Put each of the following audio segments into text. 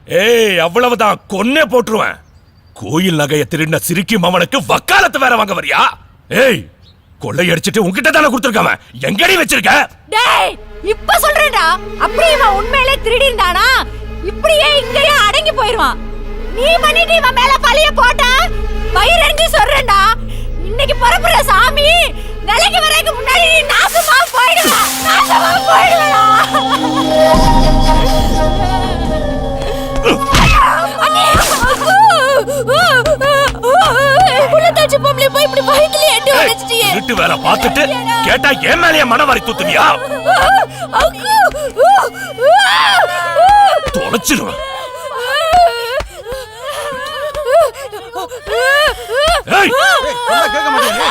ஏய், அவ்வளவுதான், கொன்னே போட்டுருவேன். கோயில் நகைய திருடின சிரிக்கும் அவனுக்கு வக்காலத்து வேற வாங்க வரியா? ஏய், கொள்ளையடிச்சிட்டு உன்கிட்ட தானே கொடுத்துருக்காம, எங்கடி வச்சிருக்க? டேய், இப்ப சொல்றேன்டா, அப்படியே இவன் உண்மையிலே திருடி இருந்தானா இப்படியே இங்கேயே அடங்கி போயிருவான். நீ பண்ணிட்டு இவன் மேல பழிய போட்ட வயிறறிஞ்சு சொல்றேன்டா, இன்னைக்கு பரப்புற சாமி நிலைக்கு வரைக்கும் முன்னாடி நீ நாசமா போயிடுவா, நாசமா போயிடுவா. புள்ளத்தாச்சி பொம்பளை போய் இப்படி பயத்துல எட்டி உடைச்சிட்டியே. வீட்டு வேலை பார்த்துட்டு கேட்டா ஏன் மேலயே மனவாரி தூத்துவியா? தொலைச்சிருவேன். ஏய், கேட்க மாட்டேங்க.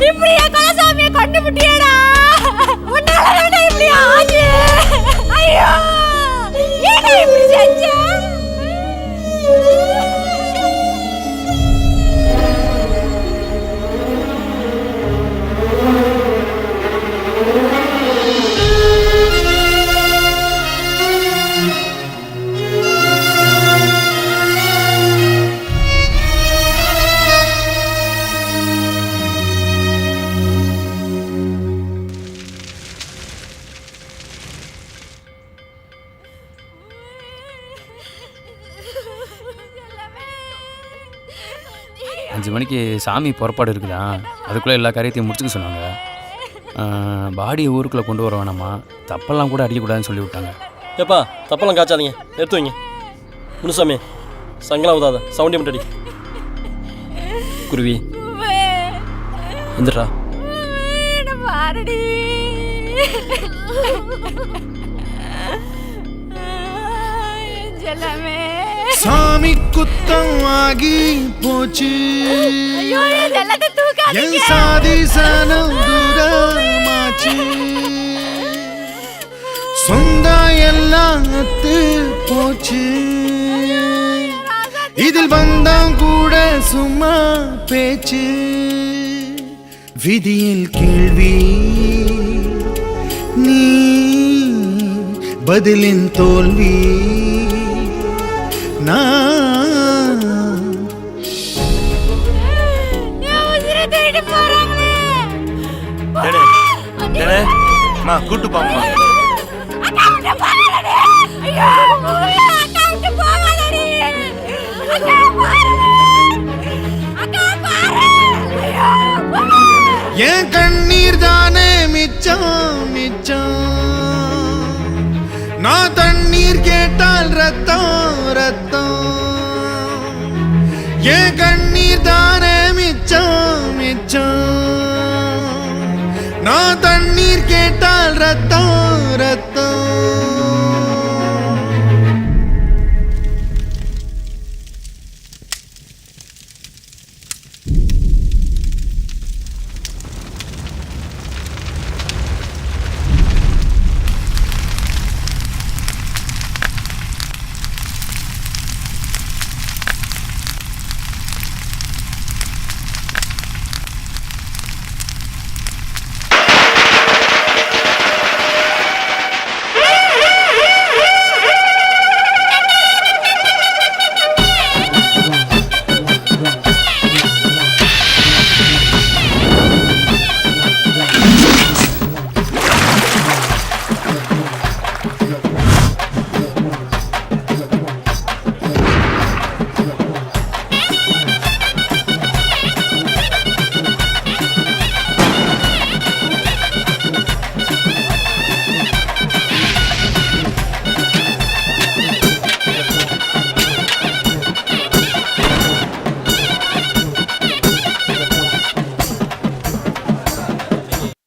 இப்படியா கலசாமியை கண்டுபிட்டியடா? உன்னால இப்படி ஆச்சு. ஐயோ, ஏன் இப்படி செஞ்ச? அஞ்சு மணிக்கு சாமி புறப்பாடு இருக்குதா, அதுக்குள்ளே எல்லா காரியத்தையும் முடிச்சுக்க சொன்னாங்க. பாடியை ஊருக்குள்ளே கொண்டு வர வேணாமா, தப்பெல்லாம் கூட அடிக்கக்கூடாதுன்னு சொல்லி விட்டாங்க. ஏப்பா, தப்பெல்லாம் காய்ச்சாதீங்க, எடுத்து வைங்க. முனுசாமி, சங்கலாம் உதாத, சவுண்டி மட்டும் அடி. குருவி வந்துடுறா. சாமி குத்தம் ஆகி போச்சு, என் சாதி சனம் தூரமாச்சு, சொந்தம் எல்லாம் அத்து போச்சு, இதில் வந்தம் கூட சும்மா பேச்சு, விதியில் கேள்வி நீ பதிலின் தோல்வி. கூட்டு போமா. என் கண்ணீர் தானே மிச்சம் மிச்சம், நான் தண்ணீர் கேட்டால் ரத்தம் ரத்தம், என் கண்ணீர் தானே மிச்சம் மிச்சம், நான் தண்ணீர் கேட்டால் ரத்தம் ரத்தம்.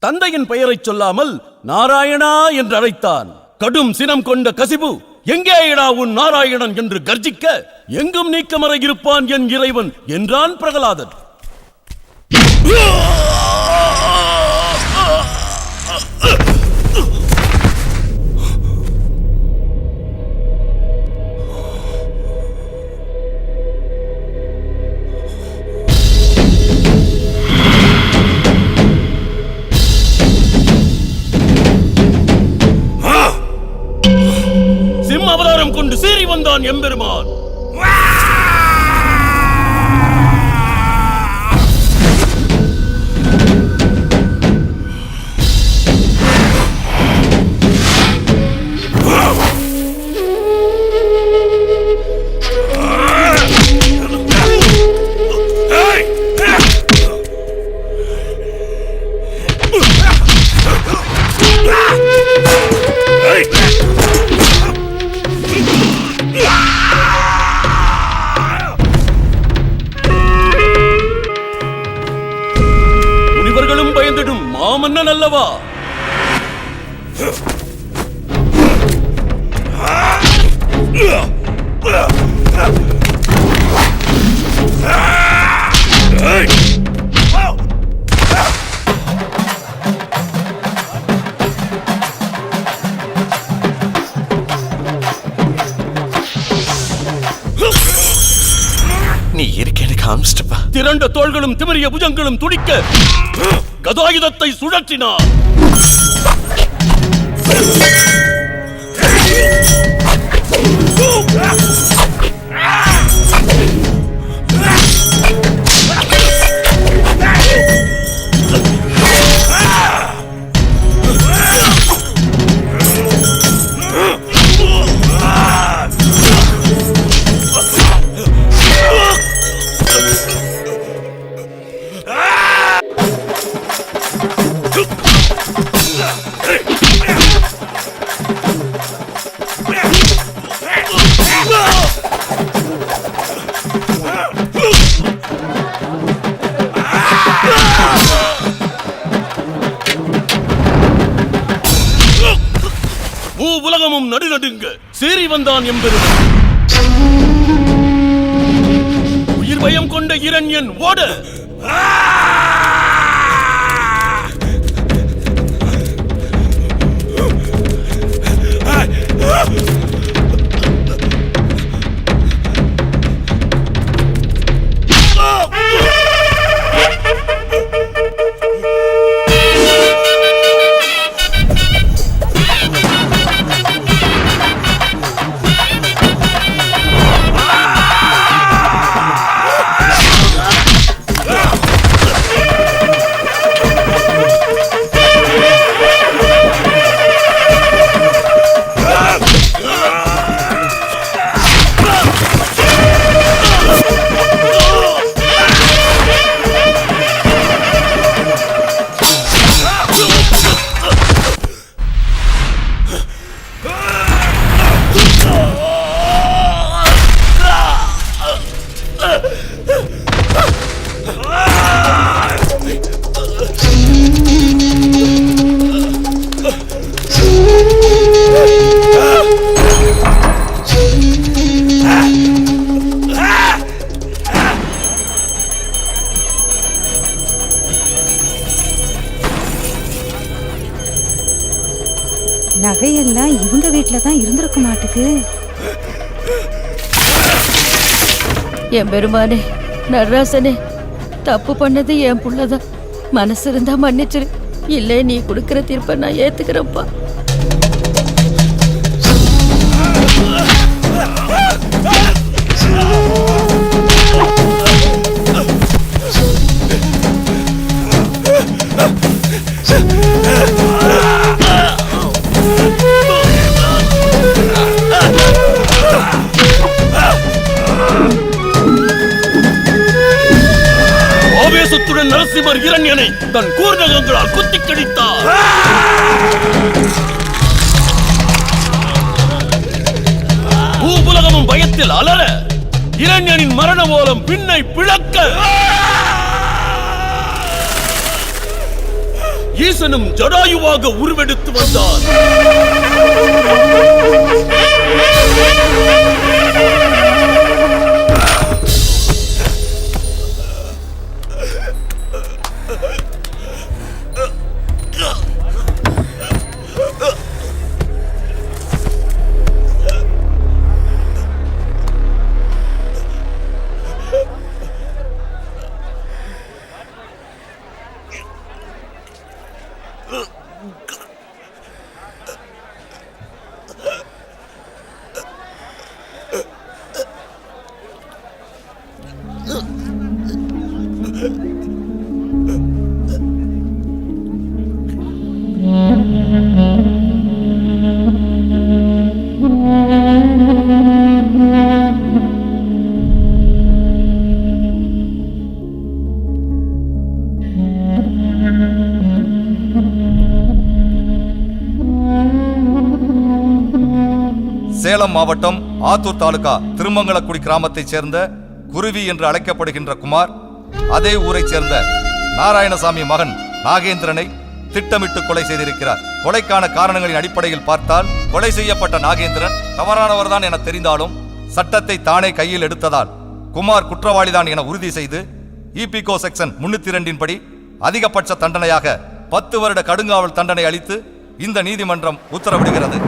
தந்தையின் பெயரைச் சொல்லாமல் நாராயணா என்று அழைத்தான். கடும் சினம் கொண்ட கசிபு, எங்கேயடா உன் நாராயணன் என்று கர்ஜிக்க, எங்கும் நீக்கமற இருப்பான் என் இறைவன் என்றான் பிரகலாதன். அவதாரம் கொண்டு சீறி வந்தான் எம்பெருமான். முனிவர்களும் பயந்திடும் மாமன்னன் அல்லவா? நீ இருக்கேன்னு காமிச்சிட்டப்பா. திரண்ட தோள்களும் திமிரிய புஜங்களும் துடிக்க கதாயுதத்தை சுழற்றினார். உலகமும் நடுநடுங்க சீறி வந்தான் எம்பெருமான். உயிர் பயம் கொண்ட இரண்யன் ஓட நகையெல்லாம் இவங்க வீட்டுல தான் இருந்திருக்க மாட்டுக்கு. என் பெருமானே, நடராசனே, தப்பு பண்ணது என் புள்ளதான். மனசு இருந்தா மன்னிச்சிரு, இல்லை நீ கொடுக்கிற தீர்ப்பை நான் ஏத்துக்கிறேன்ப்பா. ஆவேசத்துடன் நரசிம்மர் இரண்யனை தன் கூர்நகங்களால் குத்திக் கடித்தார். பூவுலகமும் பயத்தில் அலற இரண்யனின் மரண ஓலம் பின்னை பிளக்க ஈசனும் ஜடாயுவாக உருவெடுத்து வந்தான். சேலம் மாவட்டம் ஆத்தூர் தாலுகா திருமங்கலக்குடி கிராமத்தைச் சேர்ந்த குருவி என்று அழைக்கப்படுகின்ற குமார் அதே ஊரைச் சேர்ந்த நாராயணசாமி மகன் நாகேந்திரனை திட்டமிட்டு கொலை செய்திருக்கிறார். கொலைக்கான காரணங்களின் அடிப்படையில் பார்த்தால் கொலை செய்யப்பட்ட நாகேந்திரன் தவறானவர்தான் என தெரிந்தாலும் சட்டத்தை தானே கையில் எடுத்ததால் குமார் குற்றவாளிதான் என உறுதி செய்து இபிகோ செக்ஷன் 302 படி அதிகபட்ச தண்டனையாக 10 வருட கடுங்காவல் தண்டனை அளித்து இந்த நீதிமன்றம் உத்தரவிடுகிறது.